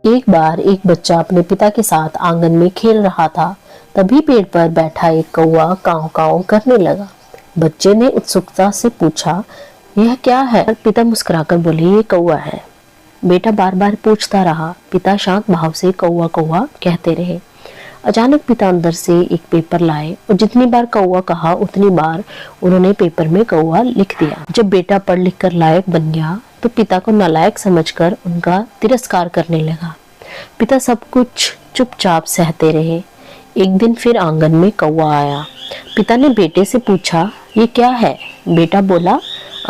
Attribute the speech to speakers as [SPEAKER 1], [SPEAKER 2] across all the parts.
[SPEAKER 1] एक बार एक बच्चा अपने पिता के साथ आंगन में खेल रहा था। तभी पेड़ पर बैठा एक कौवा काव काव करने लगा। बच्चे ने उत्सुकता से पूछा, यह क्या है? पिता मुस्कुराकर बोले, ये कौवा है। बेटा बार बार पूछता रहा। पिता शांत भाव से कौवा कौवा कहते रहे। अचानक पिता अंदर से एक पेपर लाए और जितनी बार कौवा कहा उतनी बार उन्होंने पेपर में कौवा लिख दिया। जब बेटा पढ़ लिख कर लायक बन गया तो पिता को नालायक समझकर उनका तिरस्कार करने लगा। पिता सब कुछ चुपचाप सहते रहे। एक दिन फिर आंगन में कौवा आया। पिता ने बेटे से पूछा, ये क्या है? बेटा बोला,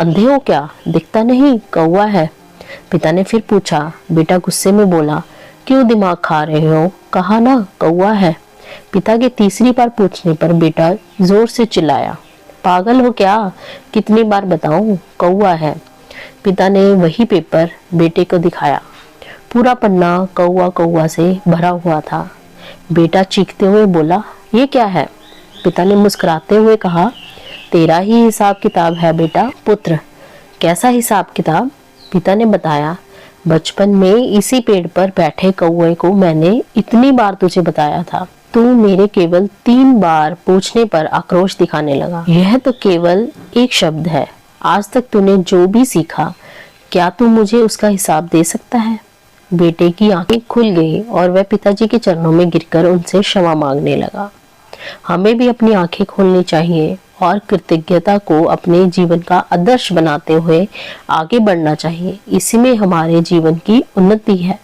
[SPEAKER 1] अंधे हो क्या, दिखता नहीं, कौवा है। पिता ने फिर पूछा। बेटा गुस्से में बोला, क्यों दिमाग खा रहे हो, कहा ना कौवा है। पिता के तीसरी बार पूछने पर बेटा जोर से चिल्लाया, पागल हो क्या, कितनी बार बताऊं, कौवा है। पिता ने वही पेपर बेटे को दिखाया। पूरा पन्ना कौवा कौवा से भरा हुआ था। बेटा चीखते हुए बोला, ये क्या है? पिता ने मुस्कुराते हुए कहा, तेरा ही हिसाब किताब है बेटा पुत्र। कैसा हिसाब किताब? पिता ने बताया, बचपन में इसी पेड़ पर बैठे कौवे को मैंने इतनी बार तुझे बताया था। तू मेरे केवल 3 बार पूछने पर आक्रोश दिखाने लगा। यह तो केवल एक शब्द है। आज तक तूने जो भी सीखा, क्या तू मुझे उसका हिसाब दे सकता है? बेटे की आंखें खुल गई और वह पिताजी के चरणों में गिरकर उनसे क्षमा मांगने लगा। हमें भी अपनी आंखें खोलनी चाहिए और कृतज्ञता को अपने जीवन का आदर्श बनाते हुए आगे बढ़ना चाहिए। इसी में हमारे जीवन की उन्नति है।